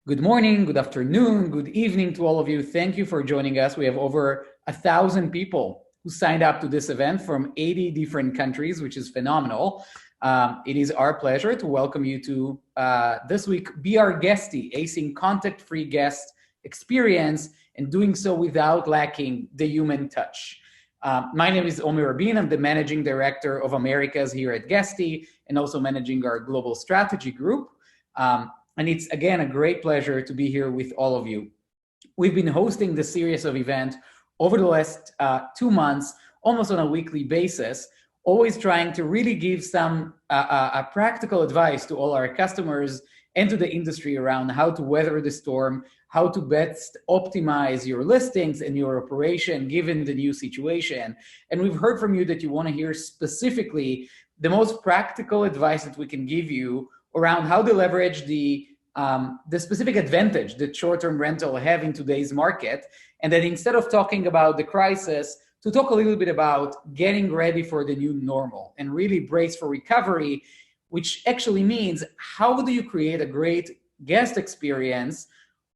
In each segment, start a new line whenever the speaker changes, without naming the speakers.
Good morning, good afternoon, good evening to all of you. Thank you for joining us. We have over 1,000 people who signed up to this event from 80 different countries, which is phenomenal. It is our pleasure to welcome you to this week, Be Our Guesty, Acing contact-free guest experience, and doing so without lacking the human touch. My name is Omer Rabin. I'm the Managing Director of Americas here at Guesty and also managing our global strategy group. And it's, again, a great pleasure to be here with all of you. We've been hosting this series of events over the last 2 months, almost on a weekly basis, always trying to really give some practical advice to all our customers and to the industry around how to weather the storm, how to best optimize your listings and your operation given the new situation. And we've heard from you that you want to hear specifically the most practical advice that we can give you around how to leverage the specific advantage that short-term rental have in today's market, and that instead of talking about the crisis, to talk a little bit about getting ready for the new normal and really brace for recovery, which actually means how do you create a great guest experience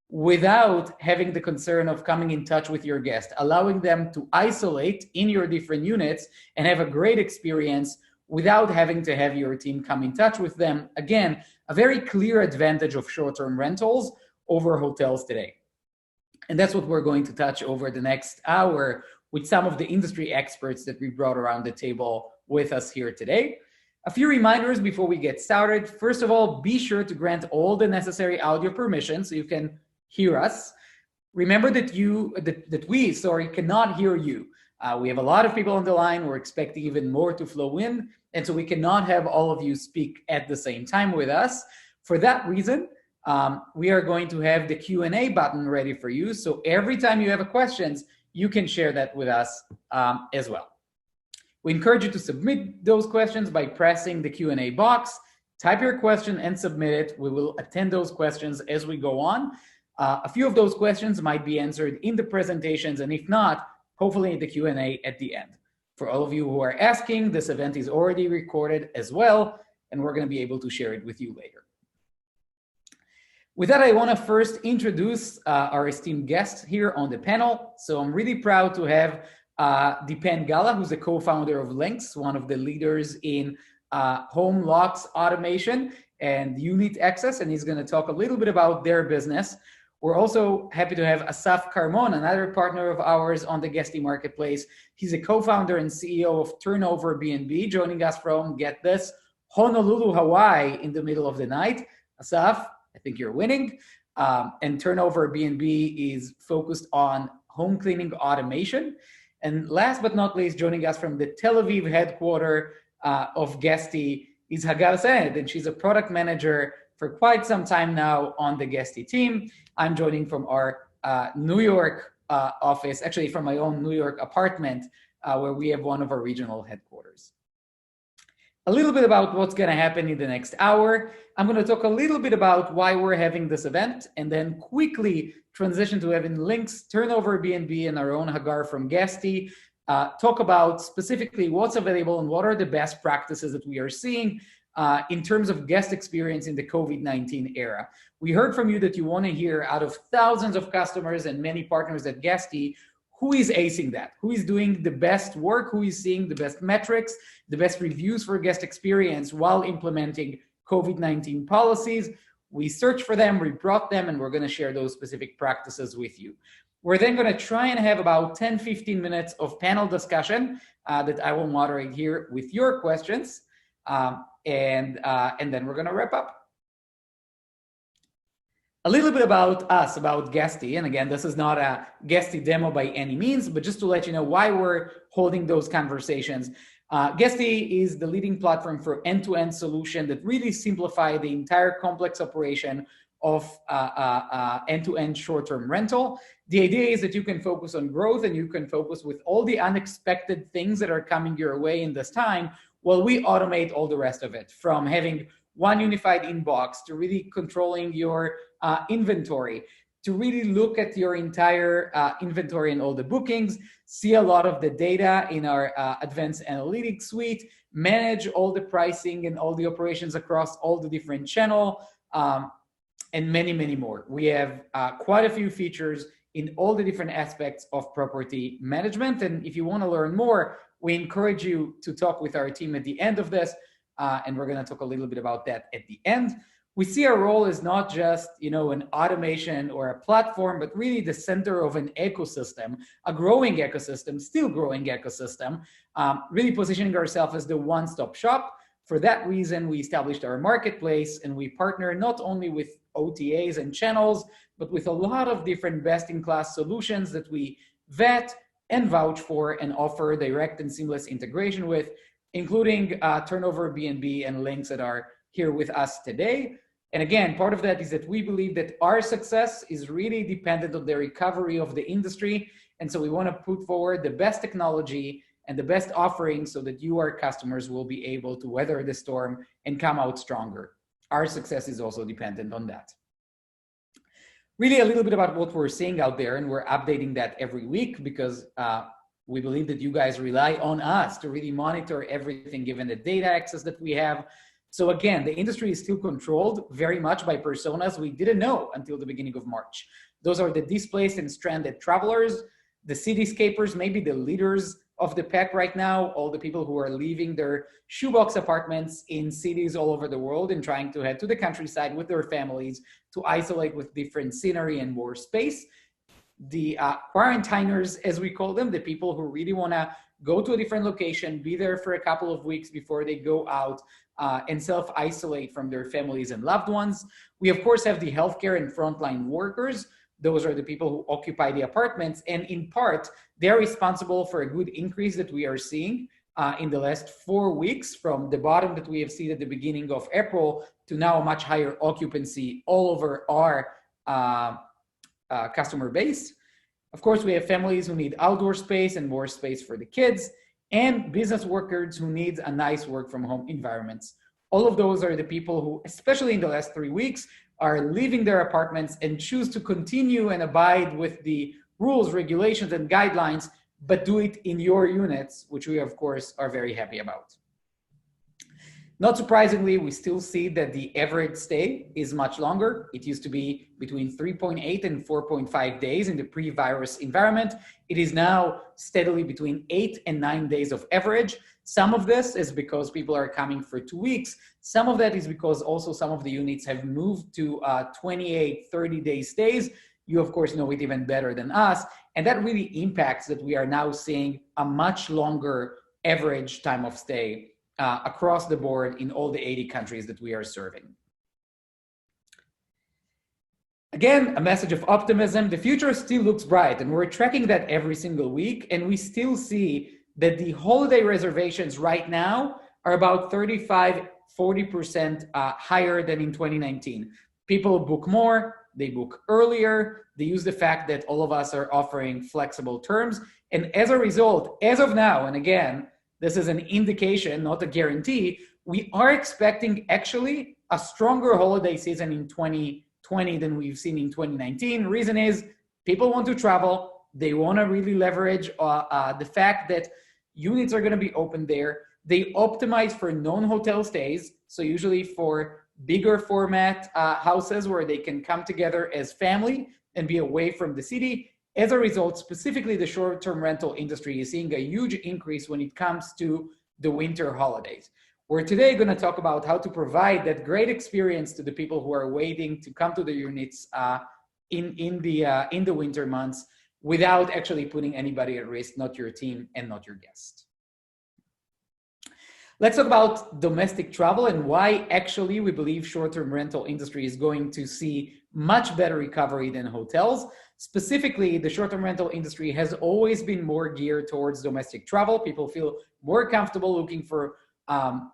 without having the concern of coming in touch with your guest, allowing them to isolate in your different units and have a great experience without having to have your team come in touch with them. Again, a very clear advantage of short-term rentals over hotels today. And that's what we're going to touch over the next hour with some of the industry experts that we brought around the table with us here today. A few reminders before we get started. First of all, be sure to grant all the necessary audio permission so you can hear us. Remember that we cannot hear you. We have a lot of people on the line. We're expecting even more to flow in. And so we cannot have all of you speak at the same time with us. For that reason, we are going to have the Q&A button ready for you. So every time you have a questions, you can share that with us as well. We encourage you to submit those questions by pressing the Q&A box. Type your question and submit it. We will attend those questions as we go on. A few of those questions might be answered in the presentations, and if not, hopefully in the Q&A at the end. For all of you who are asking, this event is already recorded as well, and we're going to be able to share it with you later. With that, I want to first introduce our esteemed guests here on the panel. So I'm really proud to have Dipen Gala, who's the co-founder of Lynx, one of the leaders in home locks automation and unit access, and he's going to talk a little bit about their business. We're also happy to have Asaf Carmon, another partner of ours on the Guesty marketplace. He's a co-founder and CEO of TurnoverBnb, joining us from, get this, Honolulu, Hawaii, in the middle of the night. Asaf, I think you're winning. And TurnoverBnb is focused on home cleaning automation. And last but not least, joining us from the Tel Aviv headquarters of Guesty is Hagar Saed, and she's a product manager for quite some time now on the Guesty team. I'm joining from our New York office, actually from my own New York apartment, where we have one of our regional headquarters. A little bit about what's going to happen in the next hour. I'm going to talk a little bit about why we're having this event, and then quickly transition to having Lynx, TurnoverBnb, and our own Hagar from Guesty talk about specifically what's available and what are the best practices that we are seeing in terms of guest experience in the COVID-19 era. We heard from you that you want to hear out of thousands of customers and many partners at Guesty, who is acing that? Who is doing the best work? Who is seeing the best metrics, the best reviews for guest experience while implementing COVID-19 policies? We searched for them, we brought them, and we're going to share those specific practices with you. We're then going to try and have about 10-15 minutes of panel discussion that I will moderate here with your questions. And then we're going to wrap up. A little bit about us, about Guesty. And again, this is not a Guesty demo by any means, but just to let you know why we're holding those conversations. Guesty is the leading platform for end-to-end solution that really simplify the entire complex operation of end-to-end short-term rental. The idea is that you can focus on growth and you can focus with all the unexpected things that are coming your way in this time, while we automate all the rest of it, from having one unified inbox to really controlling your inventory, to really look at your entire inventory and all the bookings, see a lot of the data in our advanced analytics suite, manage all the pricing and all the operations across all the different channels, and many, many more. We have quite a few features in all the different aspects of property management. And if you want to learn more, we encourage you to talk with our team at the end of this. And we're going to talk a little bit about that at the end. We see our role as not just, an automation or a platform, but really the center of an ecosystem, a growing ecosystem, still growing ecosystem, really positioning ourselves as the one-stop shop. For that reason, we established our marketplace, and we partner not only with OTAs and channels, but with a lot of different best-in-class solutions that we vet and vouch for and offer direct and seamless integration with, including TurnoverBnb and Lynx that are here with us today. And again, part of that is that we believe that our success is really dependent on the recovery of the industry. And so we want to put forward the best technology and the best offerings so that you, our customers, will be able to weather the storm and come out stronger. Our success is also dependent on that. Really a little bit about what we're seeing out there, and we're updating that every week because we believe that you guys rely on us to really monitor everything given the data access that we have. So again, the industry is still controlled very much by personas we didn't know until the beginning of March. Those are the displaced and stranded travelers, the cityscapers, maybe the leaders of the pack right now, all the people who are leaving their shoebox apartments in cities all over the world and trying to head to the countryside with their families to isolate with different scenery and more space. The quarantiners, as we call them, the people who really want to go to a different location, be there for a couple of weeks before they go out and self-isolate from their families and loved ones. We, of course, have the healthcare and frontline workers. Those are the people who occupy the apartments. And in part, they're responsible for a good increase that we are seeing in the last 4 weeks from the bottom that we have seen at the beginning of April to now a much higher occupancy all over our customer base. Of course, we have families who need outdoor space and more space for the kids, and business workers who need a nice work from home environments. All of those are the people who, especially in the last 3 weeks, are leaving their apartments and choose to continue and abide with the rules, regulations, and guidelines, but do it in your units, which we, of course, are very happy about. Not surprisingly, we still see that the average stay is much longer. It used to be between 3.8 and 4.5 days in the pre-virus environment. It is now steadily between 8 and 9 days of average. Some of this is because people are coming for 2 weeks. Some of that is because also some of the units have moved to 28, 30-day stays. You, of course, know it even better than us. And that really impacts that we are now seeing a much longer average time of stay across the board in all the 80 countries that we are serving. Again, a message of optimism. The future still looks bright, and we're tracking that every single week. And we still see that the holiday reservations right now are about 35, 40% higher than in 2019. People book more, they book earlier, they use the fact that all of us are offering flexible terms. And as a result, as of now, and again, this is an indication, not a guarantee, we are expecting actually a stronger holiday season in 2020 than we've seen in 2019. Reason is people want to travel. They want to really leverage the fact that units are going to be open there. They optimize for non-hotel stays. So usually for bigger format houses where they can come together as family and be away from the city. As a result, specifically the short-term rental industry is seeing a huge increase when it comes to the winter holidays. We're today going to talk about how to provide that great experience to the people who are waiting to come to the units in the winter months without actually putting anybody at risk, not your team and not your guest. Let's talk about domestic travel and why actually we believe short-term rental industry is going to see much better recovery than hotels. Specifically, the short-term rental industry has always been more geared towards domestic travel. People feel more comfortable looking for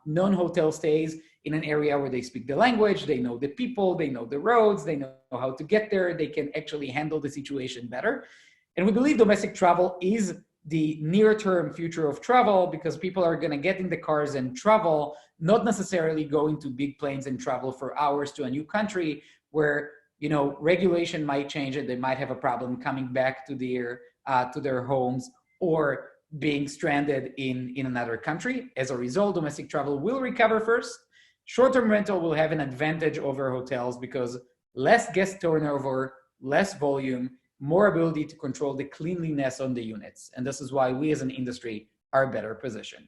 non-hotel stays in an area where they speak the language, they know the people, they know the roads, they know how to get there, they can actually handle the situation better. And we believe domestic travel is the near-term future of travel because people are going to get in the cars and travel, not necessarily go into big planes and travel for hours to a new country where, you know, regulation might change and they might have a problem coming back to their homes or being stranded in another country. As a result, domestic travel will recover first. Short-term rental will have an advantage over hotels because less guest turnover, less volume, more ability to control the cleanliness on the units. And this is why we as an industry are better positioned.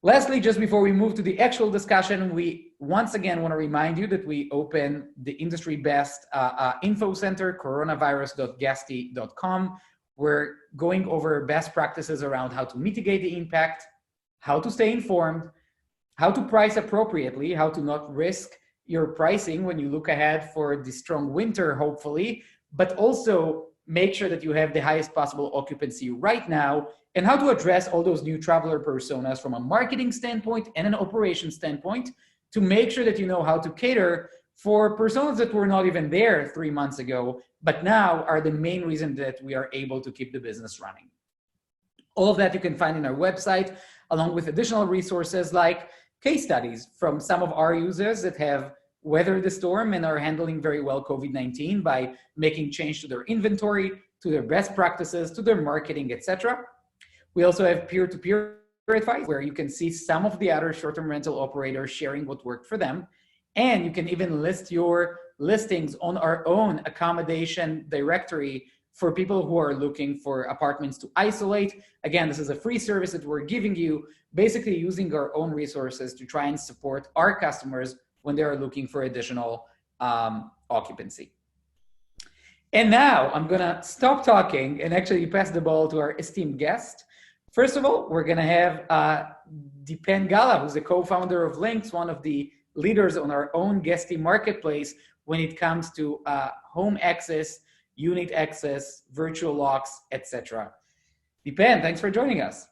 Lastly, just before we move to the actual discussion, we once again want to remind you that we open the industry best info center, coronavirus.guesty.com. We're going over best practices around how to mitigate the impact, how to stay informed, how to price appropriately, how to not risk your pricing when you look ahead for the strong winter, hopefully, but also make sure that you have the highest possible occupancy right now, and how to address all those new traveler personas from a marketing standpoint and an operation standpoint to make sure that you know how to cater for personas that were not even there 3 months ago, but now are the main reason that we are able to keep the business running. All of that you can find in our website, along with additional resources like case studies from some of our users that have weathered the storm and are handling very well COVID-19 by making change to their inventory, to their best practices, to their marketing, etc. We also have peer-to-peer advice where you can see some of the other short-term rental operators sharing what worked for them. And you can even list your listings on our own accommodation directory for people who are looking for apartments to isolate. Again, this is a free service that we're giving you, basically using our own resources to try and support our customers when they are looking for additional occupancy. And now I'm gonna stop talking and actually pass the ball to our esteemed guest. First of all, we're gonna have Dipen Gala, who's the co-founder of Lynx, one of the leaders on our own Guesty marketplace when it comes to home access, unit access, virtual locks, etc. Dipen, thanks for joining us.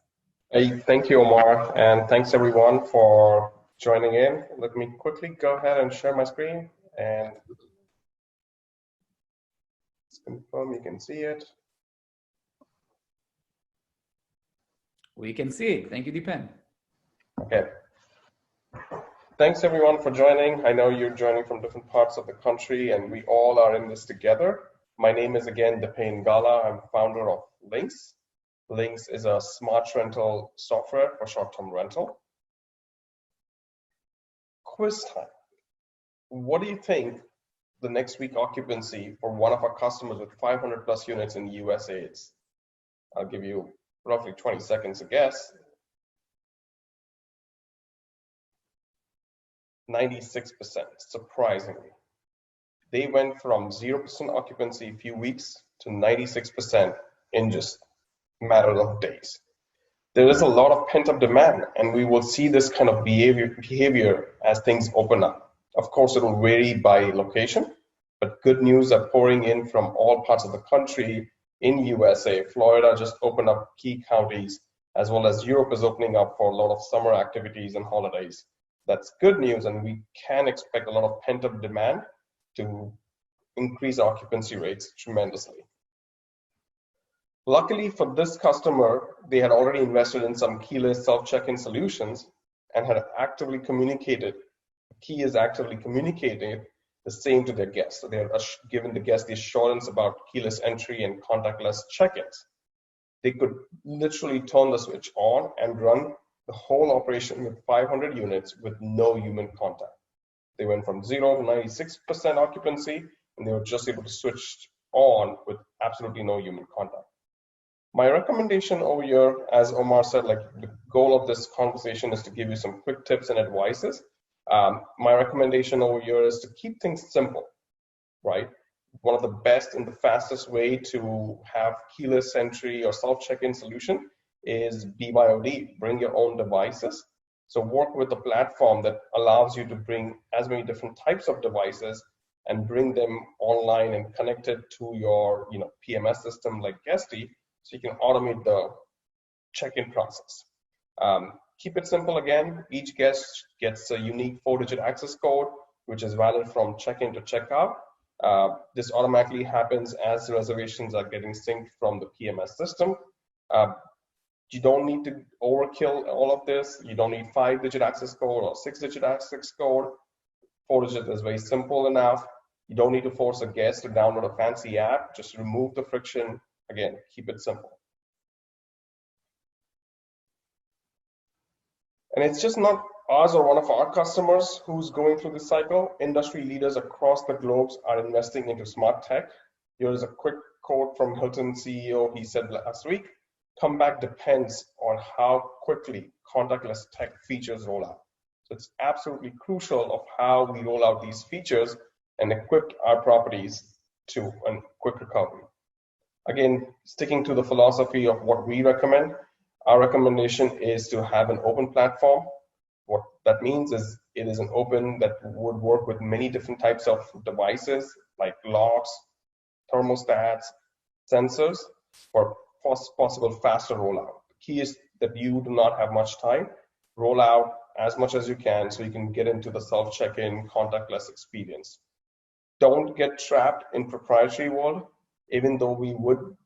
Hey, thank you, Omar, and thanks everyone for joining in. Let me quickly go ahead and share my screen and confirm you can see it.
We can see it. Thank you, Dipen.
Okay. Thanks everyone for joining. I know you're joining from different parts of the country and we all are in this together. My name is again Dipen Gala. I'm founder of Lynx. Lynx is a smart rental software for short-term rental. Quiz time. What do you think the next week occupancy for one of our customers with 500 plus units in the USA is? I'll give you roughly 20 seconds to guess. 96%, surprisingly. They went from 0% occupancy a few weeks to 96% in just a matter of days. There is a lot of pent-up demand, and we will see this kind of behavior as things open up. Of course, it will vary by location, but good news are pouring in from all parts of the country. In USA, Florida just opened up key counties, as well as Europe is opening up for a lot of summer activities and holidays. That's good news, and we can expect a lot of pent-up demand to increase occupancy rates tremendously. Luckily for this customer, they had already invested in some keyless self-check-in solutions and had actively communicated. Key is actively communicating the same to their guests. So they are given the guests the assurance about keyless entry and contactless check-ins. They could literally turn the switch on and run the whole operation with 500 units with no human contact. They went from 0 to 96% occupancy, and they were just able to switch on with absolutely no human contact. My recommendation over here, as Omar said, like the goal of this conversation is to give you some quick tips and advices. My recommendation over here is to keep things simple, right? One of the best and the fastest way to have keyless entry or self-check-in solution is BYOD, bring your own devices. So work with a platform that allows you to bring as many different types of devices and bring them online and connect it to your PMS system like Guesty, so you can automate the check-in process. Keep it simple again. Each guest gets a unique 4-digit access code, which is valid from check-in to check-out. This automatically happens as reservations are getting synced from the PMS system. You don't need to overkill all of this. You don't need 5-digit access code or 6-digit access code. 4-digit is very simple enough. You don't need to force a guest to download a fancy app. Just remove the friction. Again, keep it simple. And it's just not Ours or one of our customers who's going through this cycle. Industry leaders across the globe are investing into smart tech. Here is a quick quote from Hilton CEO. He said last week, comeback depends on how quickly contactless tech features roll out. So it's absolutely crucial of how we roll out these features and equip our properties to a quick recovery. Again, sticking to the philosophy of what we recommend, our recommendation is to have an open platform. What that means is it is an open that would work with many different types of devices like locks, thermostats, sensors for possible faster rollout. The key is that you do not have much time. Roll out as much as you can so you can get into the self-check-in contactless experience. Don't get trapped in proprietary world, even though we would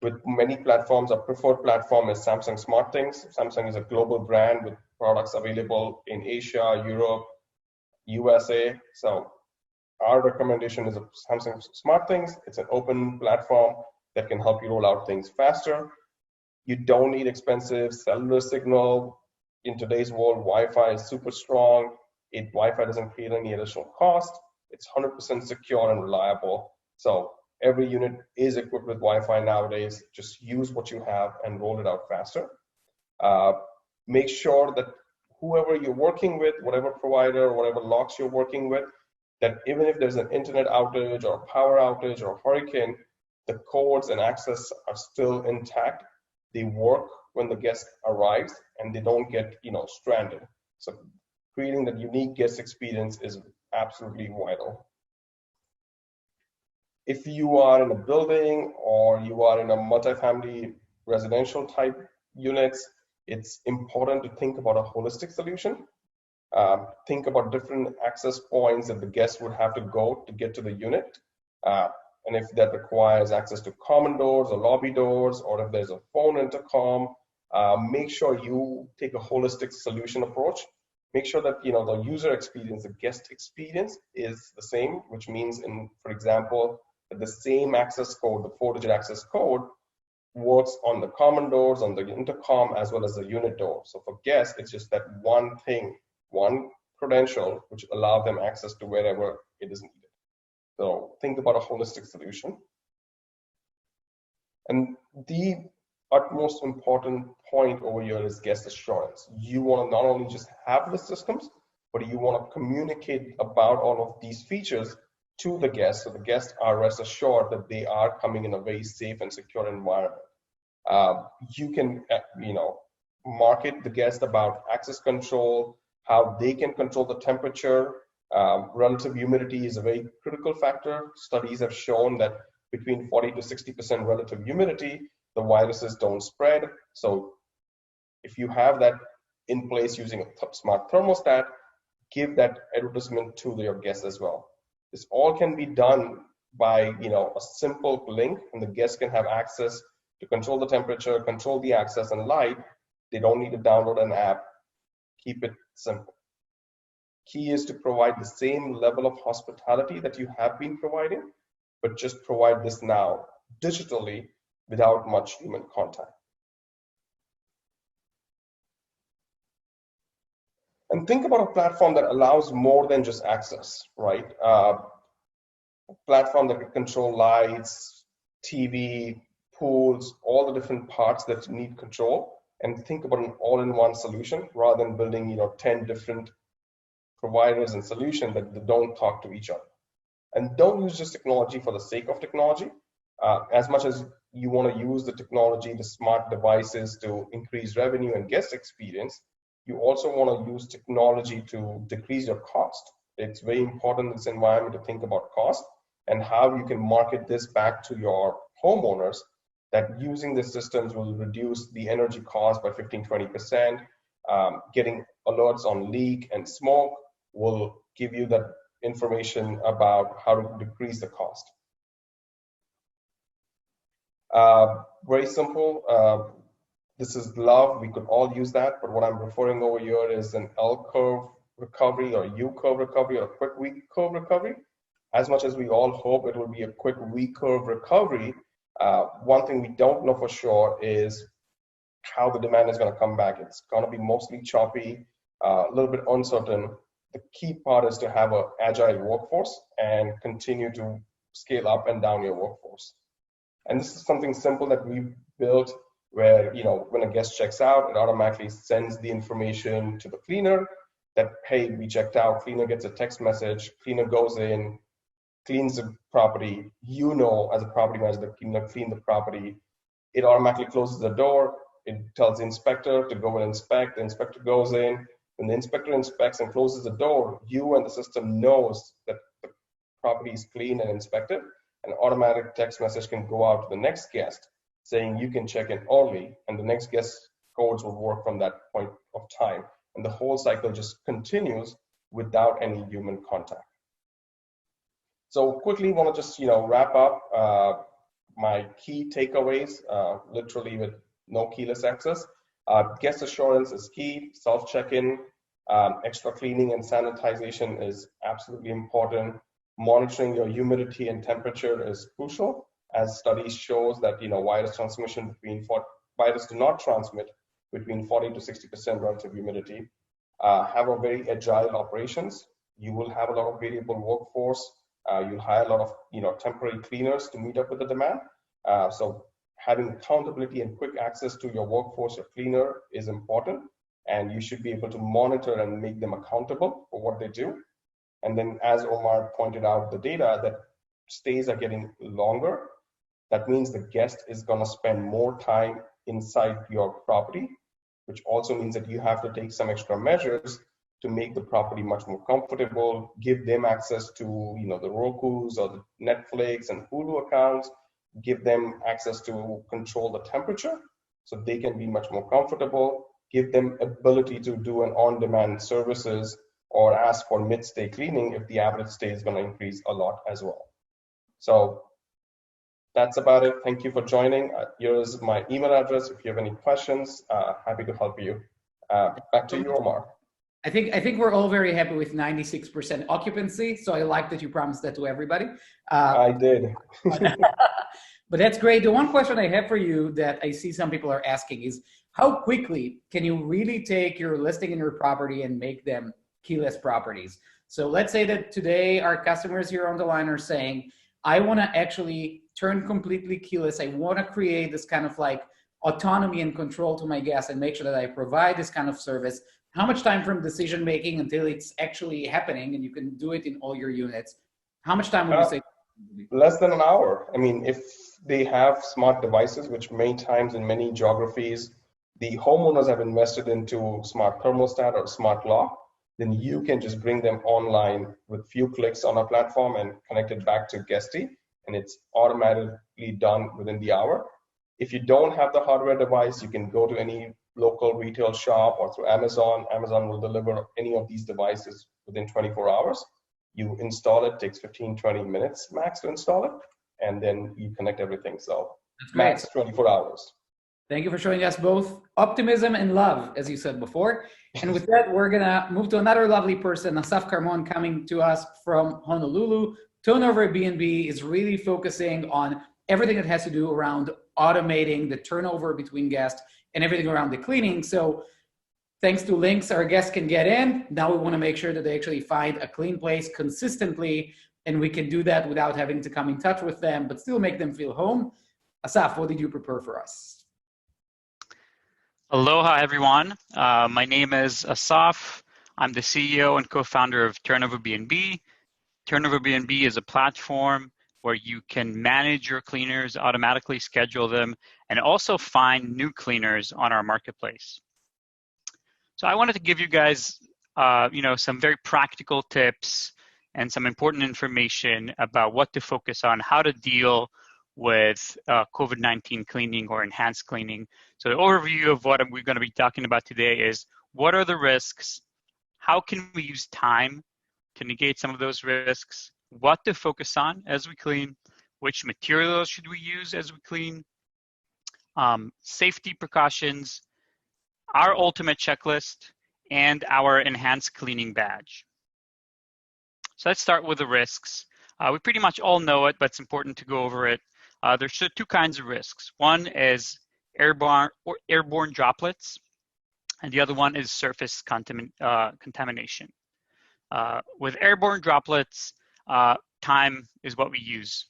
with many platforms. Our preferred platform is Samsung SmartThings. Samsung is a global brand with products available in Asia, Europe, USA. So our recommendation is Samsung SmartThings. It's an open platform that can help you roll out things faster. You don't need expensive cellular signal. In today's world, Wi-Fi is super strong. Wi-Fi doesn't create any additional cost. It's 100% secure and reliable. So every unit is equipped with Wi-Fi nowadays. Just use what you have and roll it out faster. Make sure that whoever you're working with, whatever provider, whatever locks you're working with, that even if there's an internet outage or a power outage or a hurricane, the codes and access are still intact. They work when the guest arrives and they don't get stranded. So creating that unique guest experience is absolutely vital. If you are in a building or you are in a multifamily residential type units, it's important to think about a holistic solution. Think about different access points that the guest would have to go to get to the unit. And if that requires access to common doors or lobby doors, or if there's a phone intercom, make sure you take a holistic solution approach. Make sure that the user experience, the guest experience is the same, which means, for example, that the same access code, the 4-digit access code, works on the common doors, on the intercom, as well as the unit door. So for guests, it's just that one thing, one credential, which allows them access to wherever it is needed. So think about a holistic solution. And the utmost important point over here is guest assurance. You want to not only just have the systems, but you want to communicate about all of these features to the guests, so the guests are rest assured that they are coming in a very safe and secure environment. You can, market the guest about access control, how they can control the temperature. Relative humidity is a very critical factor. Studies have shown that between 40 to 60% relative humidity, the viruses don't spread. So if you have that in place using a smart thermostat, give that advertisement to your guests as well. This all can be done by a simple link, and the guests can have access to control the temperature, control the access and light. They don't need to download an app. Keep it simple. Key is to provide the same level of hospitality that you have been providing, but just provide this now digitally without much human contact. And think about a platform that allows more than just access, right? A platform that can control lights, TV, pools, all the different parts that need control, and think about an all-in-one solution rather than building 10 different providers and solutions that don't talk to each other. And don't use just technology for the sake of technology. As much as you want to use the technology, the smart devices to increase revenue and guest experience, you also want to use technology to decrease your cost. It's very important in this environment to think about cost and how you can market this back to your homeowners, that using the systems will reduce the energy cost by 15-20%. Getting alerts on leak and smoke will give you that information about how to decrease the cost. Very simple. This is love. We could all use that, but what I'm referring over here is an L-curve recovery or U-curve recovery or a quick V-curve recovery. As much as we all hope it will be a quick V-curve recovery, one thing we don't know for sure is how the demand is going to come back. It's going to be mostly choppy. a little bit uncertain, the key part is to have an agile workforce and continue to scale up and down your workforce. And this is something simple that we built where, when a guest checks out, it automatically sends the information to the cleaner that, hey, we checked out. Cleaner gets a text message, cleaner goes in, cleans the property. As a property manager, the cleaner cleaned the property. It automatically closes the door. It tells the inspector to go and inspect. The inspector goes in. When the inspector inspects and closes the door, you and the system knows that the property is clean and inspected. An automatic text message can go out to the next guest saying you can check in early, and the next guest codes will work from that point of time. And the whole cycle just continues without any human contact. So quickly want to just wrap up my key takeaways, literally with no keyless access. Guest assurance is key. Self check-in, extra cleaning and sanitization is absolutely important. Monitoring your humidity and temperature is crucial, as studies shows that virus do not transmit between 40 to 60% relative humidity. Have a very agile operations. You will have a lot of variable workforce. You'll hire a lot of temporary cleaners to meet up with the demand. So having accountability and quick access to your workforce or cleaner is important, and you should be able to monitor and make them accountable for what they do. And then, as Omar pointed out, the data that stays are getting longer. That means the guest is going to spend more time inside your property, which also means that you have to take some extra measures to make the property much more comfortable, give them access to the Rokus or the Netflix and Hulu accounts, give them access to control the temperature so they can be much more comfortable, give them ability to do an on-demand services or ask for mid-stay cleaning if the average stay is going to increase a lot as well. So that's about it. Thank you for joining. Here's my email address. If you have any questions, happy to help you. Back to you, Omar.
I think we're all very happy with 96% occupancy. So I like that you promised that to everybody.
I did.
But that's great. The one question I have for you that I see some people are asking is, how quickly can you really take your listing in your property and make them keyless properties? So let's say that today our customers here on the line are saying, I want to actually turn completely keyless. I want to create this kind of like autonomy and control to my guests and make sure that I provide this kind of service. How much time from decision making until it's actually happening and you can do it in all your units? How much time would you say?
Less than an hour. I mean, if they have smart devices, which many times in many geographies, the homeowners have invested into smart thermostat or smart lock, then you can just bring them online with few clicks on a platform and connect it back to Guesty, and it's automatically done within the hour. If you don't have the hardware device, you can go to any local retail shop or through Amazon. Amazon will deliver any of these devices within 24 hours. You install it, takes 15, 20 minutes max to install it, and then you connect everything. So max 24 hours.
Thank you for showing us both optimism and love, as you said before. And with that, we're going to move to another lovely person, Asaf Carmon, coming to us from Honolulu. TurnoverBnb is really focusing on everything that has to do around automating the turnover between guests and everything around the cleaning. So thanks to Lynx, our guests can get in. Now we want to make sure that they actually find a clean place consistently, and we can do that without having to come in touch with them, but still make them feel home. Asaf, what did you prepare for us?
Aloha, everyone. My name is Asaf. I'm the CEO and co-founder of TurnoverBnb. TurnoverBnb is a platform where you can manage your cleaners, automatically schedule them, and also find new cleaners on our marketplace. So I wanted to give you guys, some very practical tips and some important information about what to focus on, how to deal with COVID-19 cleaning or enhanced cleaning. So the overview of what we're going to be talking about today is, what are the risks? How can we use time to negate some of those risks? What to focus on as we clean? Which materials should we use as we clean? Safety precautions, our ultimate checklist, and our enhanced cleaning badge. So let's start with the risks. We pretty much all know it, but it's important to go over it. There's two kinds of risks. One is airborne droplets. and the other one is surface contamination. With airborne droplets, time is what we use.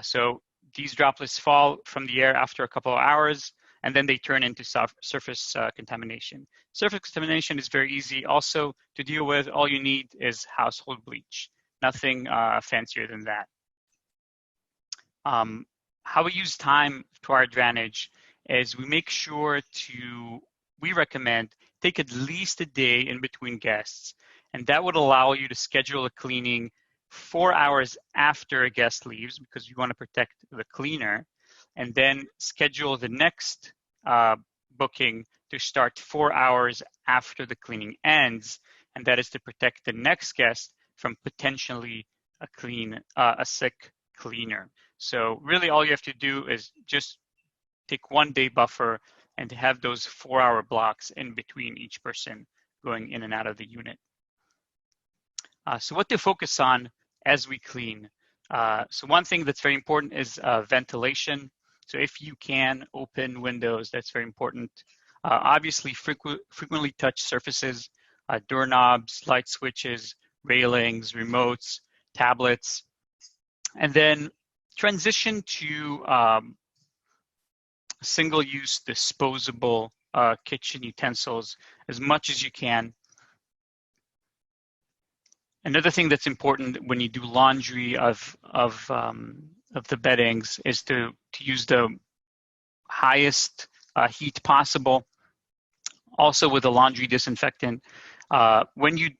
So these droplets fall from the air after a couple of hours, and then they turn into surface contamination. Surface contamination is very easy also to deal with. All you need is household bleach, nothing fancier than that. How we use time to our advantage is we make sure we recommend take at least a day in between guests, and that would allow you to schedule a cleaning 4 hours after a guest leaves because you want to protect the cleaner, and then schedule the next booking to start 4 hours after the cleaning ends, and that is to protect the next guest from potentially a sick cleaner. So really all you have to do is just take 1 day buffer and to have those 4 hour blocks in between each person going in and out of the unit. So what to focus on as we clean. So one thing that's very important is ventilation. So if you can open windows, that's very important. Obviously frequently touched surfaces, doorknobs, light switches, railings, remotes, tablets, and then transition to single-use disposable kitchen utensils as much as you can. Another thing that's important when you do laundry of the beddings is to use the highest heat possible. Also with the laundry disinfectant, when you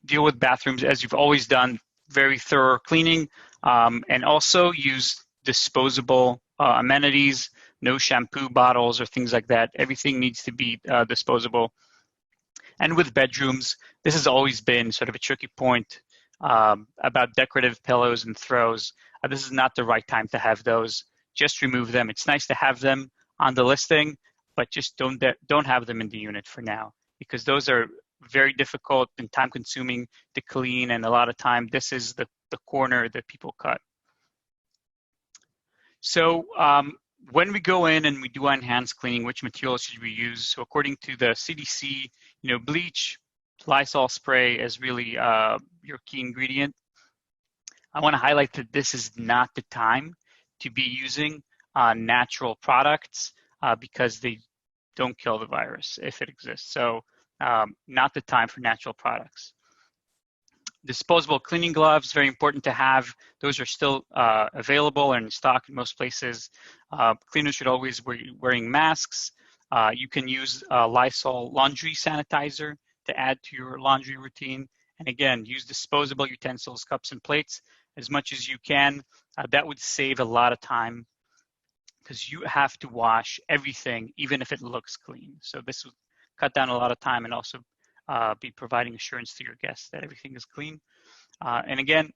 deal with bathrooms, as you've always done, very thorough cleaning, and also use disposable amenities, no shampoo bottles or things like that. Everything needs to be disposable. And with bedrooms, this has always been sort of a tricky point about decorative pillows and throws. This is not the right time to have those. Just remove them. It's nice to have them on the listing, but just don't have them in the unit for now, because those are very difficult and time-consuming to clean, and a lot of time this is the corner that people cut. So when we go in and we do enhanced cleaning, which materials should we use? So according to the CDC, bleach, Lysol spray is really your key ingredient. I want to highlight that this is not the time to be using natural products because they don't kill the virus if it exists. So not the time for natural products. Disposable cleaning gloves, very important to have. Those are still available and in stock in most places. Cleaners should always be wearing masks. You can use Lysol laundry sanitizer to add to your laundry routine. And again, use disposable utensils, cups and plates as much as you can. That would save a lot of time because you have to wash everything, even if it looks clean. So this would cut down a lot of time and also be providing assurance to your guests that everything is clean. And again,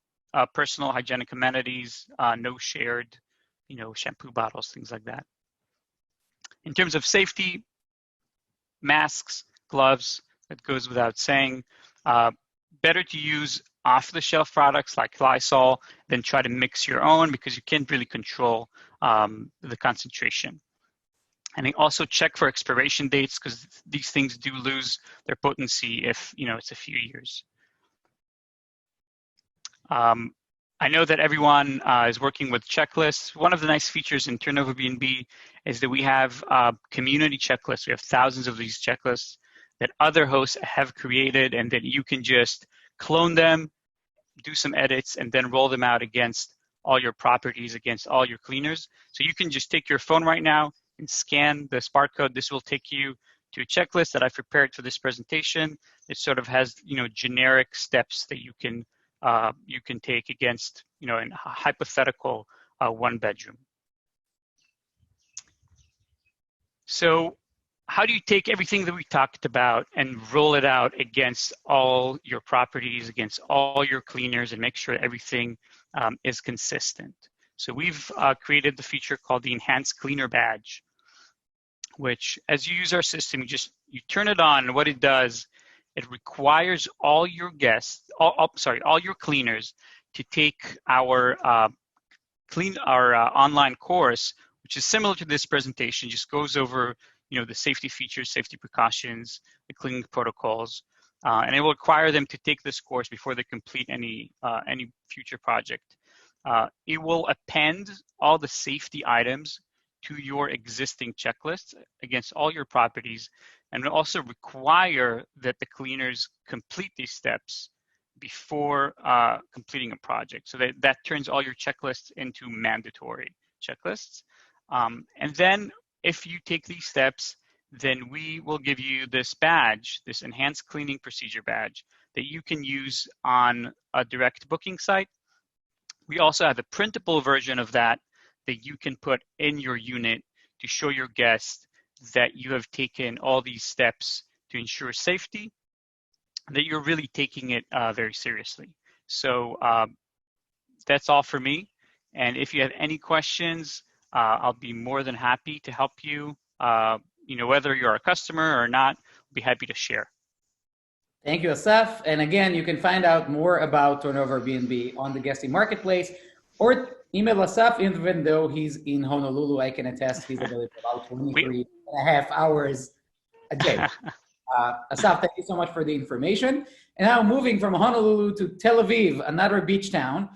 personal hygienic amenities, no shared, shampoo bottles, things like that. In terms of safety, masks, gloves, that goes without saying. Better to use off-the-shelf products like Lysol than try to mix your own because you can't really control the concentration. And then also check for expiration dates because these things do lose their potency if it's a few years. I know that everyone is working with checklists. One of the nice features in TurnoverBnB is that we have community checklists. We have thousands of these checklists that other hosts have created, and that you can just clone them, do some edits, and then roll them out against all your properties, against all your cleaners. So you can just take your phone right now and scan the Spark code. This will take you to a checklist that I've prepared for this presentation. It sort of has generic steps that you can take against in a hypothetical one bedroom. So how do you take everything that we talked about and roll it out against all your properties, against all your cleaners, and make sure everything is consistent? So we've created the feature called the Enhanced Cleaner Badge, which as you use our system, you turn it on, and what it does, it requires all your guests, all your cleaners to take our online course, which is similar to this presentation, just goes over the safety features, safety precautions, the cleaning protocols, and it will require them to take this course before they complete any future project. It will append all the safety items to your existing checklist against all your properties, and will also require that the cleaners complete these steps before completing a project. So that turns all your checklists into mandatory checklists. And then if you take these steps, then we will give you this badge, this enhanced cleaning procedure badge that you can use on a direct booking site. We also have a printable version of that you can put in your unit to show your guests that you have taken all these steps to ensure safety, that you're really taking it very seriously. So that's all for me. And if you have any questions, I'll be more than happy to help you. Whether you're a customer or not, I'll be happy to share.
Thank you, Asaf. And again, you can find out more about TurnoverBnB on the Guesty Marketplace, or email Asaf. Even though he's in Honolulu, I can attest he's available about 23.5 hours a day. Asaf, thank you so much for the information. And now moving from Honolulu to Tel Aviv, another beach town,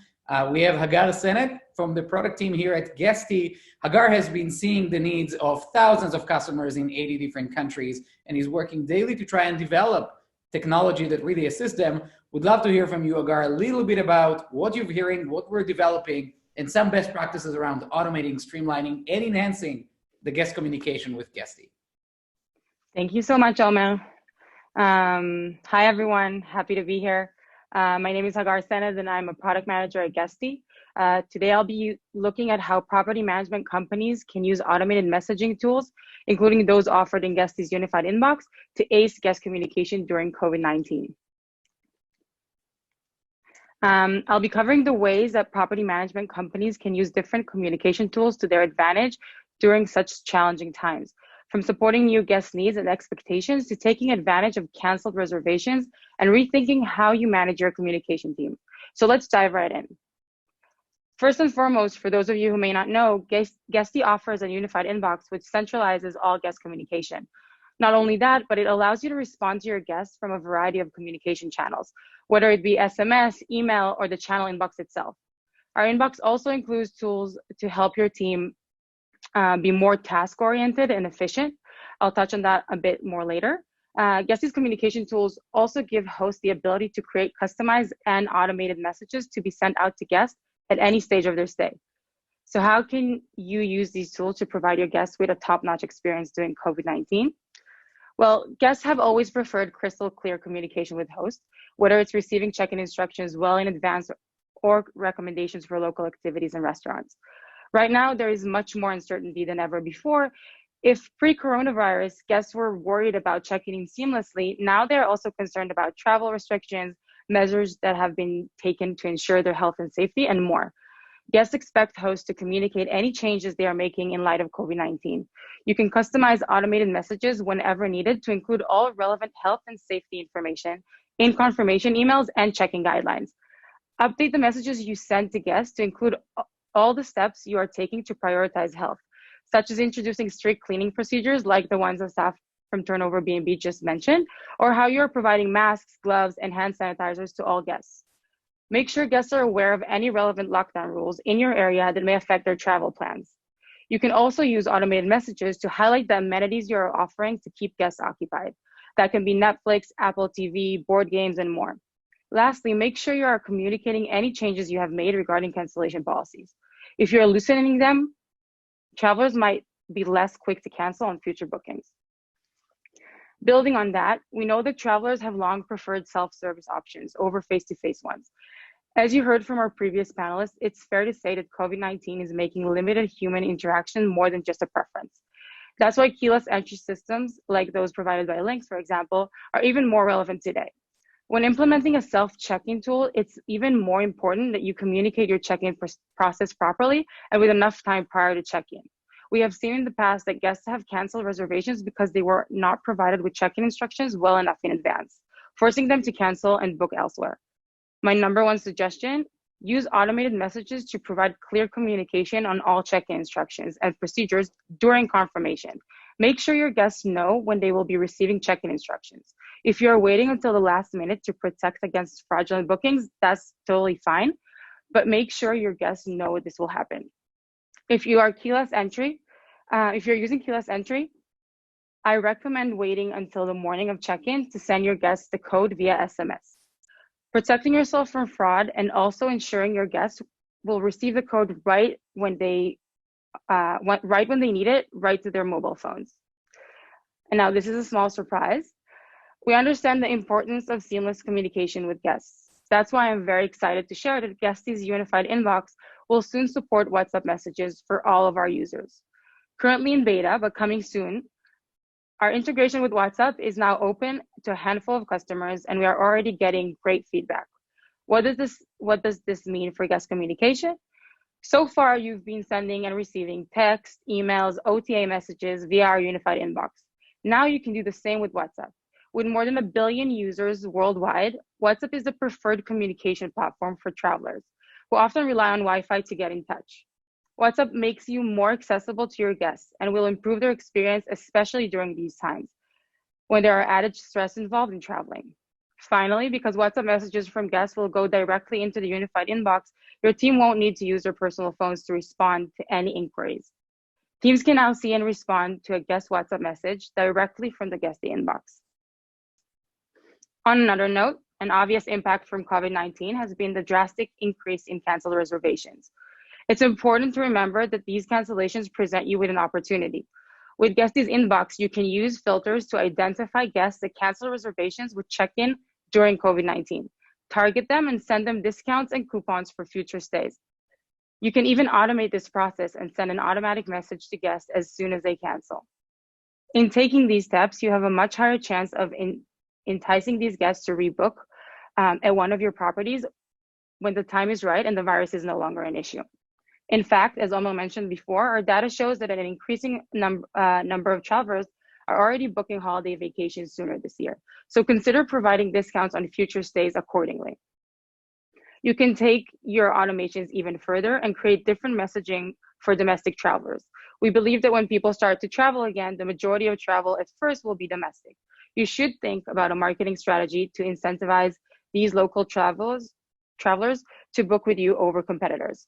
we have Hagar Sennett from the product team here at Guesty. Hagar has been seeing the needs of thousands of customers in 80 different countries, and is working daily to try and develop technology that really assists them. Would love to hear from you, Hagar, a little bit about what you're hearing, what we're developing, and some best practices around automating, streamlining, and enhancing the guest communication with Guesty.
Thank you so much, Omer. Hi, everyone. Happy to be here. My name is Hagar Sennett, and I'm a product manager at Guesty. Today, I'll be looking at how property management companies can use automated messaging tools, including those offered in Guesty's unified inbox, to ace guest communication during COVID-19. I'll be covering the ways that property management companies can use different communication tools to their advantage during such challenging times, from supporting new guest needs and expectations to taking advantage of canceled reservations and rethinking how you manage your communication team. So let's dive right in. First and foremost, for those of you who may not know, Guesty offers a unified inbox which centralizes all guest communication. Not only that, but it allows you to respond to your guests from a variety of communication channels, whether it be SMS, email, or the channel inbox itself. Our inbox also includes tools to help your team be more task-oriented and efficient. I'll touch on that a bit more later. Guesty's communication tools also give hosts the ability to create customized and automated messages to be sent out to guests at any stage of their stay. So how can you use these tools to provide your guests with a top-notch experience during COVID-19? Well, guests have always preferred crystal clear communication with hosts, whether it's receiving check-in instructions well in advance or recommendations for local activities and restaurants. Right now, there is much more uncertainty than ever before. If pre-coronavirus, guests were worried about checking in seamlessly, now they're also concerned about travel restrictions, measures that have been taken to ensure their health and safety, and more. Guests expect hosts to communicate any changes they are making in light of COVID-19. You can customize automated messages whenever needed to include all relevant health and safety information in confirmation emails and check-in guidelines. Update the messages you send to guests to include all the steps you are taking to prioritize health, such as introducing strict cleaning procedures like the ones Asaf from TurnoverBnB just mentioned, or how you're providing masks, gloves, and hand sanitizers to all guests. Make sure guests are aware of any relevant lockdown rules in your area that may affect their travel plans. You can also use automated messages to highlight the amenities you are offering to keep guests occupied. That can be Netflix, Apple TV, board games, and more. Lastly, make sure you are communicating any changes you have made regarding cancellation policies. If you're loosening them, travelers might be less quick to cancel on future bookings. Building on that, we know that travelers have long preferred self-service options over face-to-face ones. As you heard from our previous panelists, it's fair to say that COVID-19 is making limited human interaction more than just a preference. That's why keyless entry systems, like those provided by Lynx, for example, are even more relevant today. When implementing a self-check-in tool, it's even more important that you communicate your check-in process properly and with enough time prior to check-in. We have seen in the past that guests have canceled reservations because they were not provided with check-in instructions well enough in advance, forcing them to cancel and book elsewhere. My number one suggestion, use automated messages to provide clear communication on all check-in instructions and procedures during confirmation. Make sure your guests know when they will be receiving check-in instructions. If you're waiting until the last minute to protect against fraudulent bookings, that's totally fine, but make sure your guests know this will happen. If you are keyless entry, if you're using keyless entry, I recommend waiting until the morning of check-in to send your guests the code via SMS. Protecting yourself from fraud and also ensuring your guests will receive the code right when they need it, right to their mobile phones. And now this is a small surprise. We understand the importance of seamless communication with guests. That's why I'm very excited to share that Guesty's unified inbox will soon support WhatsApp messages for all of our users. Currently in beta, but coming soon, our integration with WhatsApp is now open to a handful of customers, and we are already getting great feedback. What does this mean for guest communication? So far, you've been sending and receiving text, emails, OTA messages via our unified inbox. Now you can do the same with WhatsApp. With more than 1 billion users worldwide, WhatsApp is the preferred communication platform for travelers who often rely on Wi-Fi to get in touch. WhatsApp makes you more accessible to your guests and will improve their experience, especially during these times when there are added stress involved in traveling. Finally, because WhatsApp messages from guests will go directly into the unified inbox, your team won't need to use their personal phones to respond to any inquiries. Teams can now see and respond to a guest WhatsApp message directly from the Guesty inbox. On another note, an obvious impact from COVID-19 has been the drastic increase in canceled reservations. It's important to remember that these cancellations present you with an opportunity. With Guesty's inbox, you can use filters to identify guests that cancel reservations with check-in during COVID-19. Target them and send them discounts and coupons for future stays. You can even automate this process and send an automatic message to guests as soon as they cancel. In taking these steps, you have a much higher chance of enticing these guests to rebook at one of your properties when the time is right and the virus is no longer an issue. In fact, as Omo mentioned before, our data shows that an increasing number of travelers are already booking holiday vacations sooner this year. So consider providing discounts on future stays accordingly. You can take your automations even further and create different messaging for domestic travelers. We believe that when people start to travel again, the majority of travel at first will be domestic. You should think about a marketing strategy to incentivize these local travelers to book with you over competitors.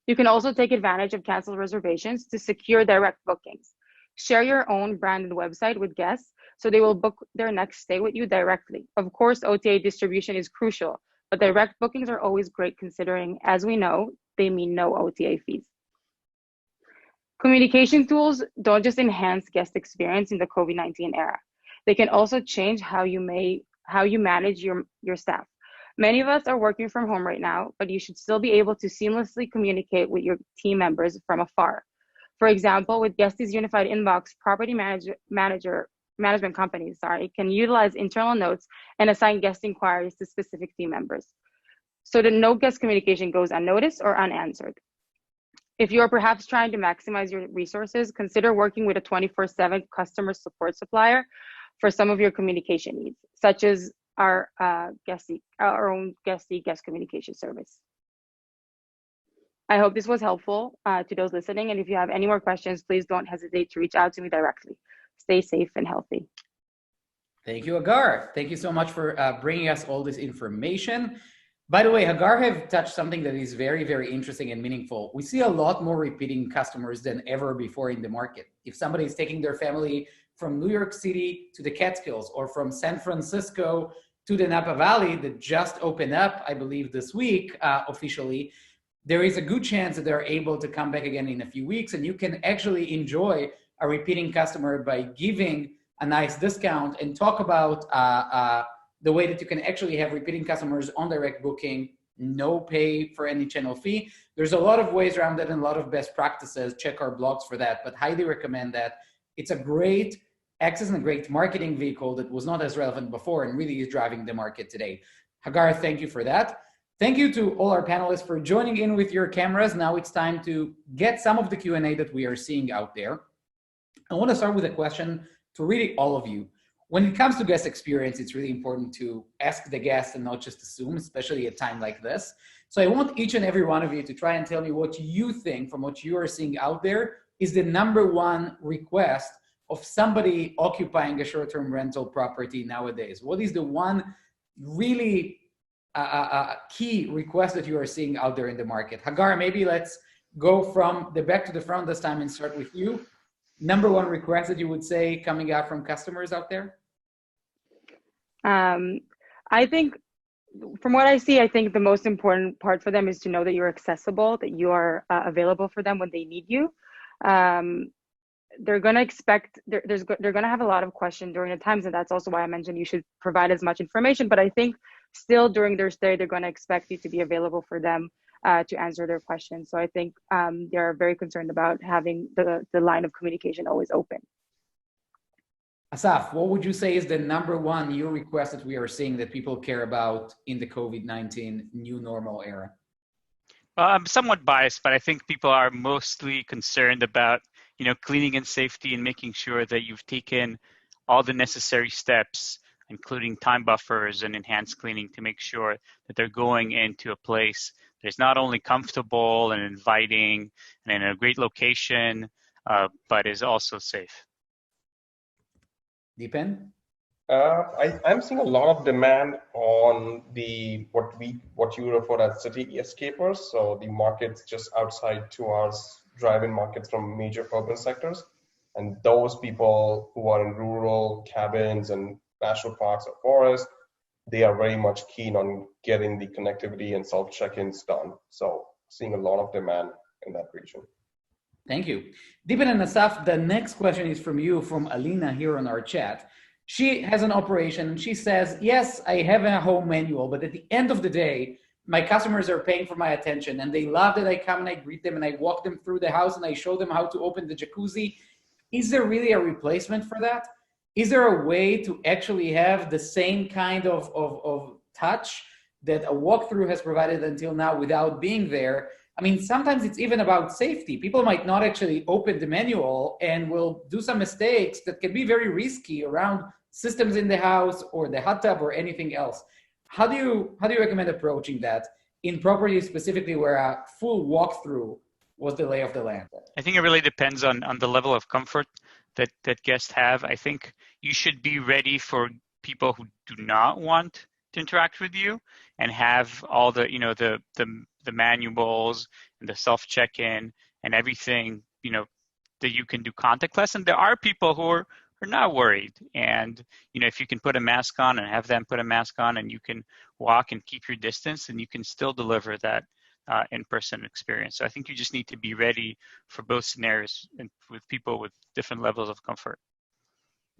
You can also take advantage of canceled reservations to secure direct bookings. Share your own branded website with guests so they will book their next stay with you directly. Of course, OTA distribution is crucial, but direct bookings are always great considering, as we know, they mean no OTA fees. Communication tools don't just enhance guest experience in the COVID-19 era. They can also change how you manage your staff. Many of us are working from home right now, but you should still be able to seamlessly communicate with your team members from afar. For example, with Guesty's unified inbox, property management companies can utilize internal notes and assign guest inquiries to specific team members so that no guest communication goes unnoticed or unanswered. If you are perhaps trying to maximize your resources, consider working with a 24/7 customer support supplier for some of your communication needs, such as our own Guesty guest communication service. I hope this was helpful to those listening. And if you have any more questions, please don't hesitate to reach out to me directly. Stay safe and healthy.
Thank you, Hagar. Thank you so much for bringing us all this information. By the way, Hagar have touched something that is very, very interesting and meaningful. We see a lot more repeating customers than ever before in the market. If somebody is taking their family from New York City to the Catskills or from San Francisco to the Napa Valley that just opened up, I believe this week officially, there is a good chance that they're able to come back again in a few weeks, and you can actually enjoy a repeating customer by giving a nice discount and talk about the way that you can actually have repeating customers on direct booking, no pay for any channel fee. There's a lot of ways around that and a lot of best practices. Check our blogs for that, but highly recommend that. It's a great access and a great marketing vehicle that was not as relevant before and really is driving the market today. Hagar, thank you for that. Thank you to all our panelists for joining in with your cameras. Now it's time to get some of the Q&A that we are seeing out there. I want to start with a question to really all of you. When it comes to guest experience, it's really important to ask the guest and not just assume, especially at a time like this. So I want each and every one of you to try and tell me what you think from what you are seeing out there is the #1 request of somebody occupying a short-term rental property nowadays? What is the one really key request that you are seeing out there in the market? Hagar, maybe let's go from the back to the front this time and start with you. Number one request that you would say coming out from customers out there?
I think from what I see, I think the most important part for them is to know that you're accessible, that you are available for them when they need you. They're going to expect, they're going to have a lot of questions during the times, and that's also why I mentioned you should provide as much information. But I think still during their stay, they're going to expect you to be available for them to answer their questions. So I think they're very concerned about having the line of communication always open.
Asaf, what would you say is the number one new request that we are seeing that people care about in the COVID-19 new normal era?
I'm somewhat biased, but I think people are mostly concerned about, cleaning and safety and making sure that you've taken all the necessary steps, including time buffers and enhanced cleaning, to make sure that they're going into a place that's not only comfortable and inviting and in a great location, but is also safe.
Deepan?
I'm seeing a lot of demand on what you refer as city escapers, so the markets just outside 2 hours drive-in markets from major urban sectors, and those people who are in rural cabins and national parks or forests, they are very much keen on getting the connectivity and self check-ins done. So seeing a lot of demand in that region.
Thank you. Deepan and Asaf, the next question is from you, from Alina here on our chat. She has an operation and she says, yes, I have a home manual, but at the end of the day, my customers are paying for my attention and they love that I come and I greet them and I walk them through the house and I show them how to open the jacuzzi. Is there really a replacement for that? Is there a way to actually have the same kind of touch that a walkthrough has provided until now without being there? I mean, sometimes it's even about safety. People might not actually open the manual and will do some mistakes that can be very risky around systems in the house or the hot tub or anything else. How do you recommend approaching that in properties specifically where a full walkthrough was the lay of the land?
I think it really depends on the level of comfort that guests have. I think you should be ready for people who do not want to interact with you and have all the the manuals and the self check-in and everything that you can do contactless. And there are people who are not worried, and if you can put a mask on and have them put a mask on and you can walk and keep your distance, and you can still deliver that in-person experience. So I think you just need to be ready for both scenarios and with people with different levels of comfort.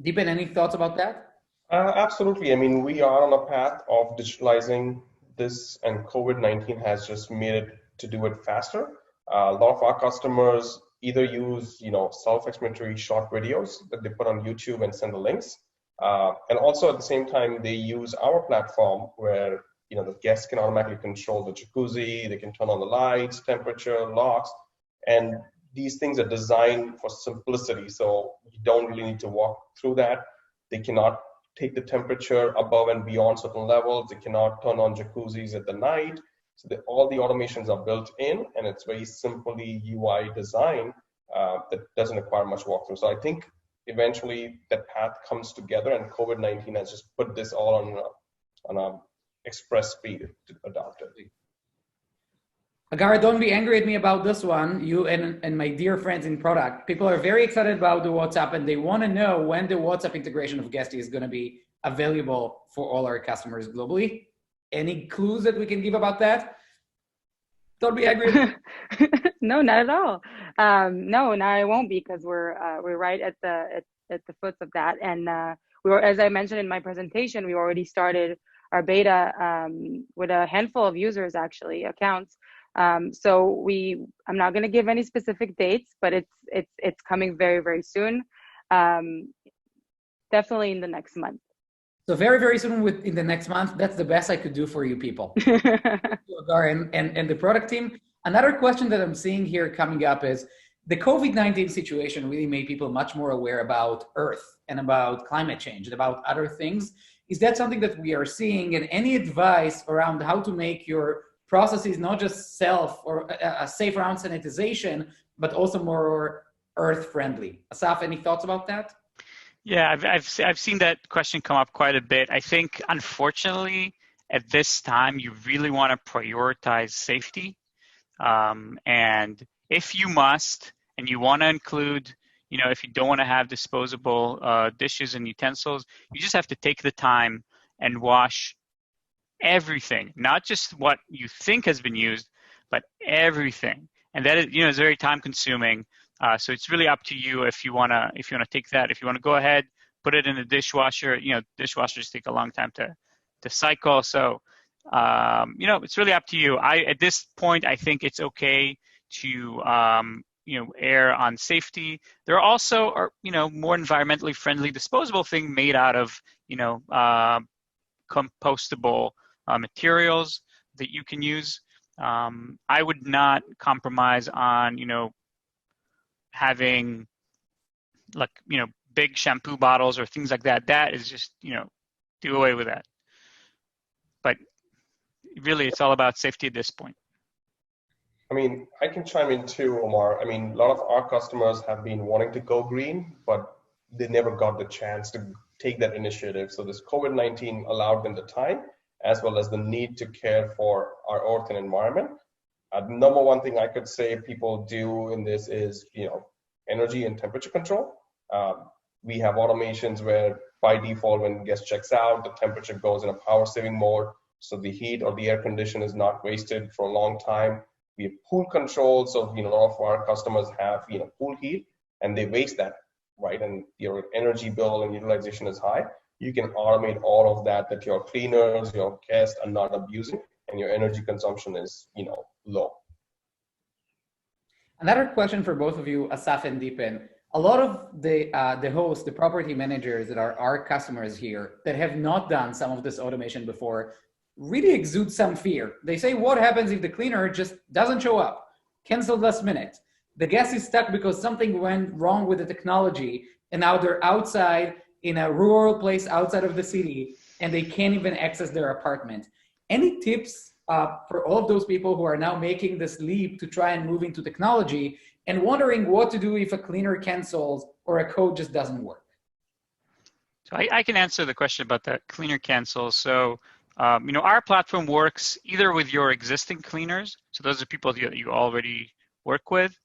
Deepan, any thoughts about that?
Absolutely. I mean, we are on a path of digitalizing this, and COVID-19 has just made it to do it faster. A lot of our customers either use, self-explanatory short videos that they put on YouTube and send the links. And also at the same time, they use our platform where, the guests can automatically control the jacuzzi, they can turn on the lights, temperature, locks, and these things are designed for simplicity. So you don't really need to walk through that. They cannot take the temperature above and beyond certain levels. They cannot turn on jacuzzis at the night. So all the automations are built in, and it's very simply UI design that doesn't require much walkthrough. So I think eventually that path comes together, and COVID-19 has just put this all on a express speed to adopt it.
Agar, don't be angry at me about this one. You and my dear friends in product, people are very excited about the WhatsApp, and they want to know when the WhatsApp integration of Guesty is going to be available for all our customers globally. Any clues that we can give about that? Don't be angry.
No, not at all. No, I won't be, because we're right at the foot of that. And we were, as I mentioned in my presentation, we already started our beta with a handful of users, actually, accounts. So I'm not going to give any specific dates, but it's coming very, very soon. Definitely in the next month.
So very, very soon in the next month. That's the best I could do for you people. Agar and the product team. Another question that I'm seeing here coming up is the COVID-19 situation really made people much more aware about Earth and about climate change and about other things. Is that something that we are seeing? And any advice around how to make your processes not just safe around sanitization, but also more earth friendly? Asaf, any thoughts about that?
Yeah, I've seen that question come up quite a bit. I think, unfortunately, at this time, you really want to prioritize safety. And if you must, and you want to include, if you don't want to have disposable dishes and utensils, you just have to take the time and wash everything, not just what you think has been used, but everything. And that is very time consuming. So it's really up to you if you wanna take that. If you wanna go ahead, put it in the dishwasher. Dishwashers take a long time to cycle. So it's really up to you. At this point, I think it's okay to err on safety. There also are more environmentally friendly disposable thing made out of compostable materials that you can use. I would not compromise on having big shampoo bottles or things like that. That is just do away with that. But really, it's all about safety at this point.
I mean, I can chime in too, Omar. I mean, a lot of our customers have been wanting to go green, but they never got the chance to take that initiative. So this COVID-19 allowed them the time, as well as the need to care for our earth and environment. Number one thing I could say people do in this is, energy and temperature control. We have automations where by default, when guest checks out, the temperature goes in a power saving mode. So the heat or the air condition is not wasted for a long time. We have pool control. So, a lot of our customers have, pool heat and they waste that, right? And your energy bill and utilization is high. You can automate all of that your cleaners, your guests are not abusing, and your energy consumption is, low.
Another question for both of you, Asaf and Deepan. A lot of the hosts, the property managers that are our customers here that have not done some of this automation before really exude some fear. They say, what happens if the cleaner just doesn't show up, canceled last minute? The guest is stuck because something went wrong with the technology, and now they're outside in a rural place outside of the city, and they can't even access their apartment. Any tips for all of those people who are now making this leap to try and move into technology and wondering what to do if a cleaner cancels or a code just doesn't work?
So I can answer the question about that cleaner cancel. So, our platform works either with your existing cleaners, so those are people that you already work with,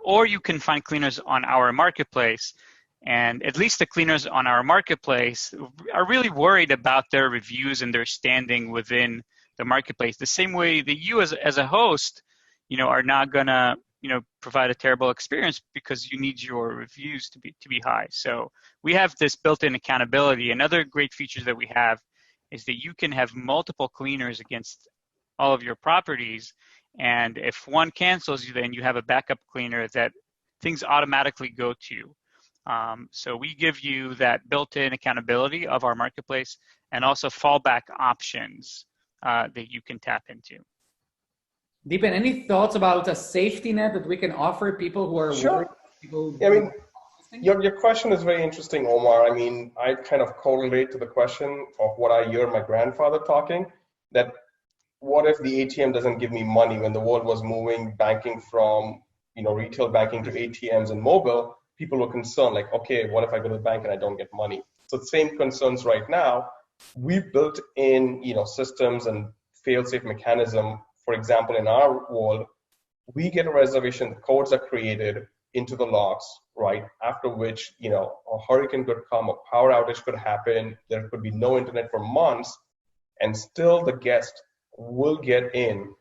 or you can find cleaners on our marketplace. And at least the cleaners on our marketplace are really worried about their reviews and their standing within the marketplace. The same way that you as a host, are not gonna, provide a terrible experience because you need your reviews to be high. So we have this built-in accountability. Another great feature that we have is that you can have multiple cleaners against all of your properties. And if one cancels, then you have a backup cleaner that things automatically go to. So we give you that built-in accountability of our marketplace and also fallback options that you can tap into.
Deepan, any thoughts about a safety net that we can offer people who are
Sure.
worried?
I mean, your question is very interesting, Omar. I mean, I kind of correlate to the question of what I hear my grandfather talking, that what if the ATM doesn't give me money? When the world was moving banking from, retail banking to ATMs and mobile, people were concerned, like, okay, what if I go to the bank and I don't get money? So the same concerns right now. We built in, systems and fail-safe mechanism. For example, in our world, we get a reservation, the codes are created into the logs, right? After which, a hurricane could come, a power outage could happen, there could be no internet for months, and still the guest will get in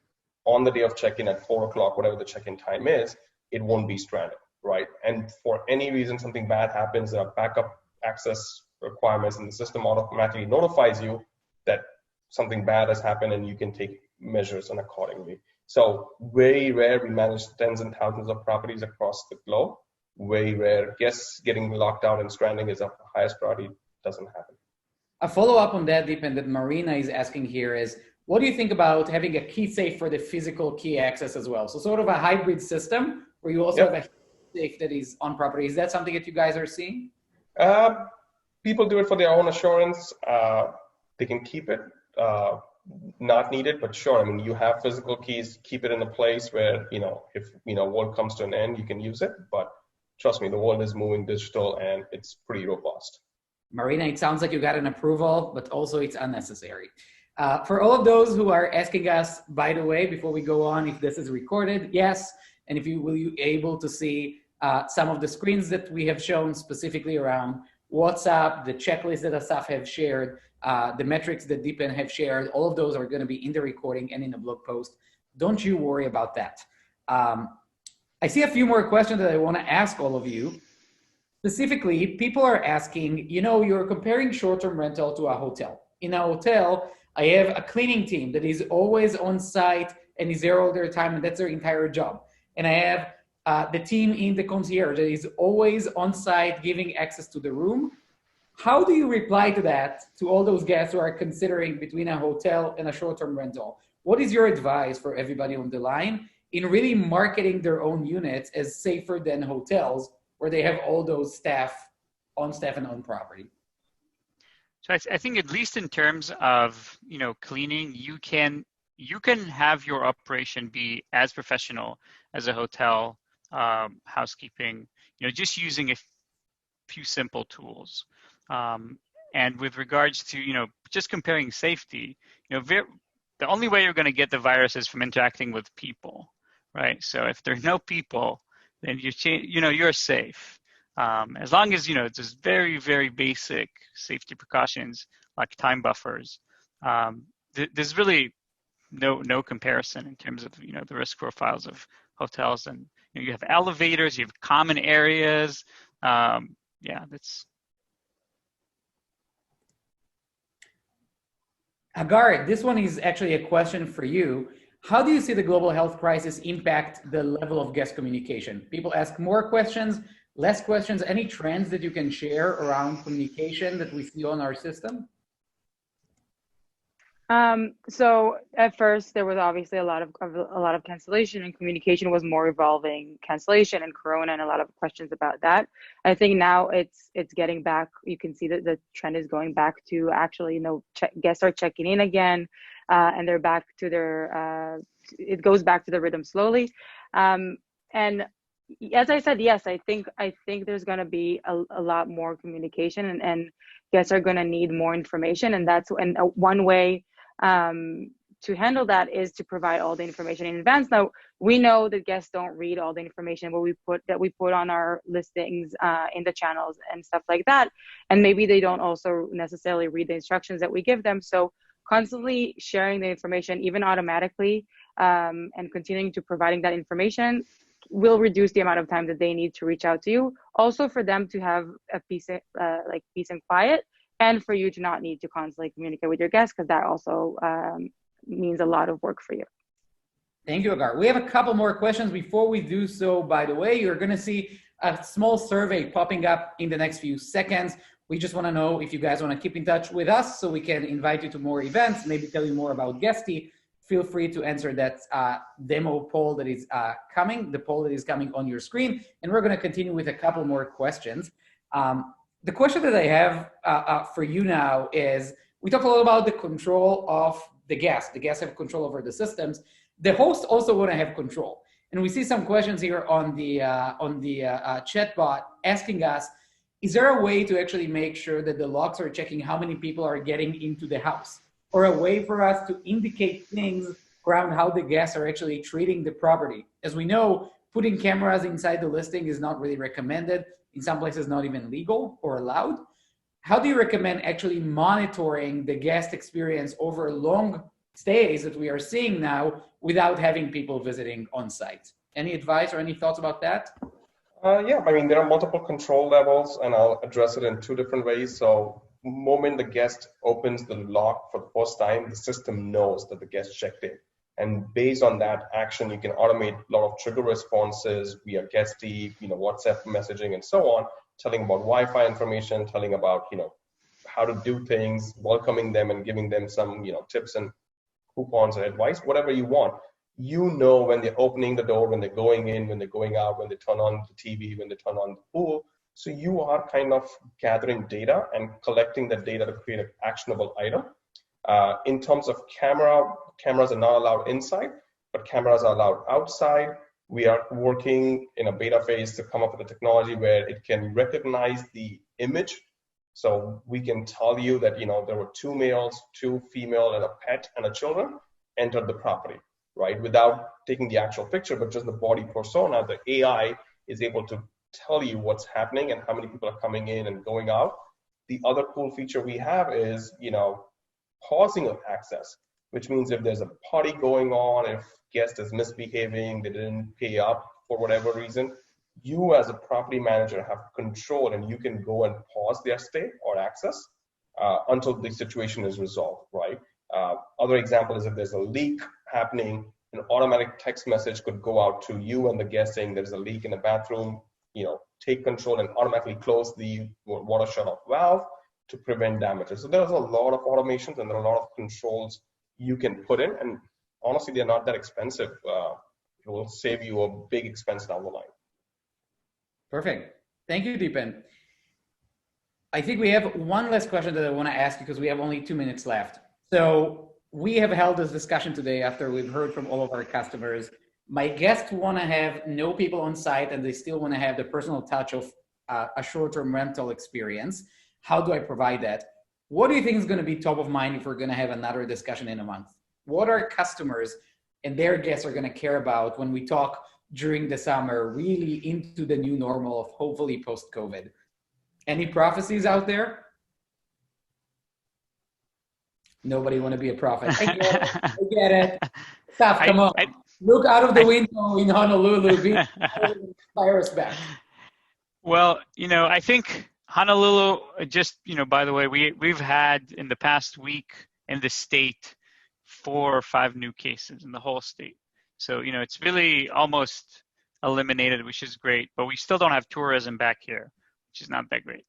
on the day of check-in at 4 o'clock, whatever the check-in time is. It won't be stranded, right? And for any reason something bad happens, there are backup access requirements, and the system automatically notifies you that something bad has happened, and you can take measures and accordingly. So very rare. We manage tens and thousands of properties across the globe. Very rare. Guests getting locked out and stranding is our highest priority. Doesn't happen.
A follow-up on that, Deepan, that Marina is asking here is, what do you think about having a key safe for the physical key access as well? So sort of a hybrid system where you also have a safe that is on property. Is that something that you guys are seeing?
People do it for their own assurance. They can keep it. Not needed, but sure. I mean, you have physical keys, keep it in a place where, if, world comes to an end, you can use it. But trust me, the world is moving digital and it's pretty robust.
Marina, it sounds like you got an approval, but also it's unnecessary. For all of those who are asking us, by the way, before we go on, if this is recorded, yes. And if you will you able to see some of the screens that we have shown specifically around WhatsApp, the checklist that Asaf have shared, the metrics that Deepan have shared, all of those are going to be in the recording and in the blog post. Don't you worry about that. I see a few more questions that I want to ask all of you. Specifically, people are asking, you know, you're comparing short-term rental to a hotel. In a hotel, I have a cleaning team that is always on site and is there all their time, and that's their entire job. And I have the team in the concierge that is always on site giving access to the room. How do you reply to that, to all those guests who are considering between a hotel and a short-term rental? What is your advice for everybody on the line in really marketing their own units as safer than hotels, where they have all those staff and on property?
So I think at least in terms of, you know, cleaning, you can have your operation be as professional as a hotel, housekeeping, you know, just using a few simple tools. And with regards to, you know, just comparing safety, you know, the only way you're going to get the virus is from interacting with people, right? So if there are no people, then you're safe. As long as, you know, it's just very, very basic safety precautions like time buffers. There's really no comparison in terms of, you know, the risk profiles of hotels. And you know, you have elevators, you have common areas. Yeah, that's.
Agar, this one is actually a question for you. How do you see the global health crisis impact the level of guest communication? People ask more questions, less questions. Any trends that you can share around communication that we see on our system?
So at first there was obviously a lot of cancellation, and communication was more evolving cancellation and Corona and a lot of questions about that. I think now it's getting back. You can see that the trend is going back to actually, you know, guests are checking in again, and they're back to their. It goes back to the rhythm slowly, and as I said, yes, I think there's going to be a lot more communication, and guests are going to need more information, and one way to handle that is to provide all the information in advance. Now, we know that guests don't read all the information we put on our listings in the channels and stuff like that, and maybe they don't also necessarily read the instructions that we give them. So constantly sharing the information, even automatically, and continuing to providing that information will reduce the amount of time that they need to reach out to you. Also, for them to have a peace and quiet, and for you to not need to constantly communicate with your guests, because that also means a lot of work for you.
Thank you, Agar. We have a couple more questions. Before we do so, by the way, you're going to see a small survey popping up in the next few seconds. We just want to know if you guys want to keep in touch with us so we can invite you to more events, maybe tell you more about Guesty. Feel free to answer that demo poll that is coming, the poll that is coming on your screen. And we're going to continue with a couple more questions. The question that I have for you now is, we talked a lot about the control of the guests. The guests have control over the systems. The hosts also want to have control. And we see some questions here on the chat bot asking us, is there a way to actually make sure that the locks are checking how many people are getting into the house? Or a way for us to indicate things around how the guests are actually treating the property? As we know, putting cameras inside the listing is not really recommended. In some places, not even legal or allowed. How do you recommend actually monitoring the guest experience over long stays that we are seeing now without having people visiting on site? Any advice or any thoughts about that?
Yeah, I mean, there are multiple control levels, and I'll address it in two different ways. So the moment the guest opens the lock for the first time, the system knows that the guest checked in. And based on that action, you can automate a lot of trigger responses via Guesty, you know, WhatsApp messaging and so on, telling about Wi-Fi information, telling about, you know, how to do things, welcoming them and giving them some, you know, tips and coupons or advice, whatever you want. You know when they're opening the door, when they're going in, when they're going out, when they turn on the TV, when they turn on the pool. So you are kind of gathering data and collecting that data to create an actionable item. In terms of cameras are not allowed inside, but cameras are allowed outside. We are working in a beta phase to come up with a technology where it can recognize the image. So we can tell you that, there were 2 males, 2 female, and a pet and a children entered the property, right? Without taking the actual picture, but just the body persona, the AI is able to tell you what's happening and how many people are coming in and going out. The other cool feature we have is, pausing of access, which means if there's a party going on, if guest is misbehaving, they didn't pay up for whatever reason, you as a property manager have control and you can go and pause their stay or access until the situation is resolved, right? Other example is if there's a leak happening, an automatic text message could go out to you and the guest saying there's a leak in the bathroom, take control and automatically close the water shut-off valve to prevent damages. So there's a lot of automations and there are a lot of controls you can put in, and honestly, they're not that expensive. It will save you a big expense down the line.
Perfect. Thank you, Deepan. I think we have one last question that I want to ask you because we have only 2 minutes left. So we have held this discussion today after we've heard from all of our customers. My guests want to have no people on site and they still want to have the personal touch of a short-term rental experience. How do I provide that? What do you think is going to be top of mind if we're going to have another discussion in a month? What are customers and their guests are going to care about when we talk during the summer, really into the new normal of hopefully post-COVID? Any prophecies out there? Nobody want to be a prophet. I get it. Stop, come on. Look out of the window in Honolulu. Fire us back.
Well, I think Honolulu, just, by the way, we've had in the past week in the state 4 or 5 new cases in the whole state. So, it's really almost eliminated, which is great, but we still don't have tourism back here, which is not that great.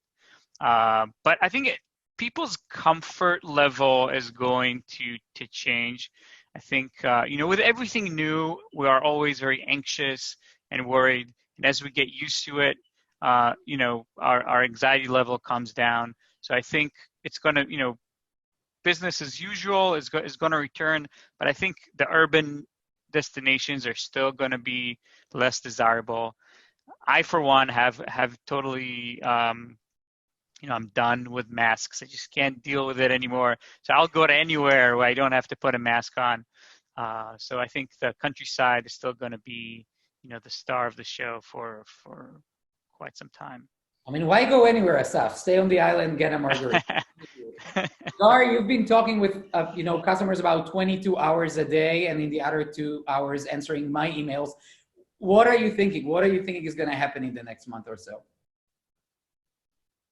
But I think people's comfort level is going to change. I think, with everything new, we are always very anxious and worried. And as we get used to it, our anxiety level comes down. So I think it's going to, business as usual is going to return. But I think the urban destinations are still going to be less desirable. I, for one, have totally, I'm done with masks. I just can't deal with it anymore. So I'll go to anywhere where I don't have to put a mask on. So I think the countryside is still going to be, the star of the show for quite some time.
I mean, why go anywhere, Asaf? Stay on the island, get a margarita. Gar, you've been talking with customers about 22 hours a day, and in the other 2 hours answering my emails. What are you thinking? What are you thinking is going to happen in the next month or so?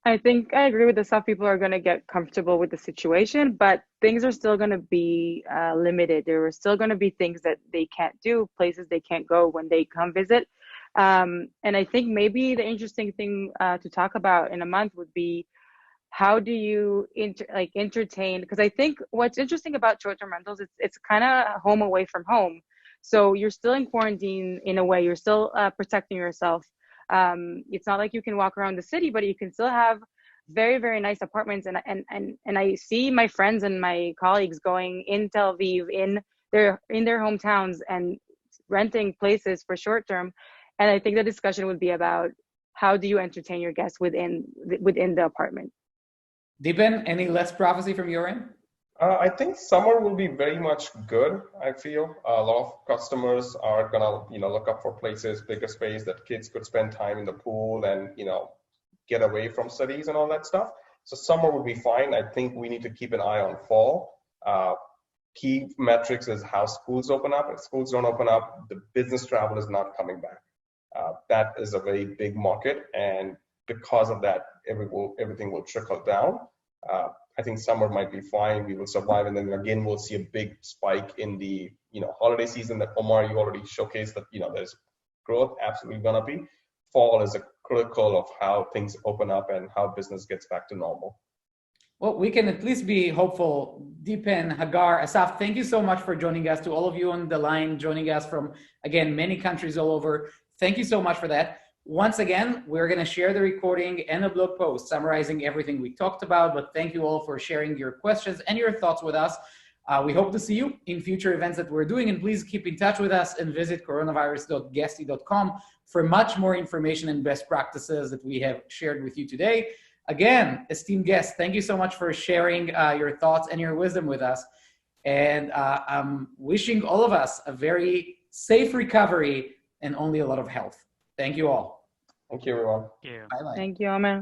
I think I agree with the stuff. People are going to get comfortable with the situation, but things are still going to be limited. There are still going to be things that they can't do, places they can't go when they come visit. And I think maybe the interesting thing to talk about in a month would be, how do you entertain? Because I think what's interesting about short-term rentals, it's kind of home away from home. So you're still in quarantine in a way. You're still protecting yourself. It's not like you can walk around the city, but you can still have very, very nice apartments. And I see my friends and my colleagues going in Tel Aviv, in their hometowns, and renting places for short term. And I think the discussion would be about, how do you entertain your guests within the apartment?
Deepan, any less prophecy from your end?
I think summer will be very much good. I feel a lot of customers are gonna, look up for places, bigger space that kids could spend time in the pool and, get away from cities and all that stuff. So summer will be fine. I think we need to keep an eye on fall. Key metrics is how schools open up. If schools don't open up, the business travel is not coming back. That is a very big market, and because of that, everything will trickle down. I think summer might be fine. We will survive, and then again we'll see a big spike in the holiday season that Omar, you already showcased that there's growth absolutely gonna be. Fall is a critical of how things open up and how business gets back to normal.
Well, we can at least be hopeful. Deepan, Hagar, Asaf, thank you so much for joining us. To all of you on the line, joining us from, again, many countries all over, thank you so much for that. Once again, we're going to share the recording and a blog post summarizing everything we talked about, but thank you all for sharing your questions and your thoughts with us. We hope to see you in future events that we're doing, and please keep in touch with us and visit coronavirus.guesty.com for much more information and best practices that we have shared with you today. Again, esteemed guests, thank you so much for sharing your thoughts and your wisdom with us. And I'm wishing all of us a very safe recovery and only a lot of health. Thank you all.
Thank you, everyone.
Yeah.
Bye-bye.
Thank you, Omer.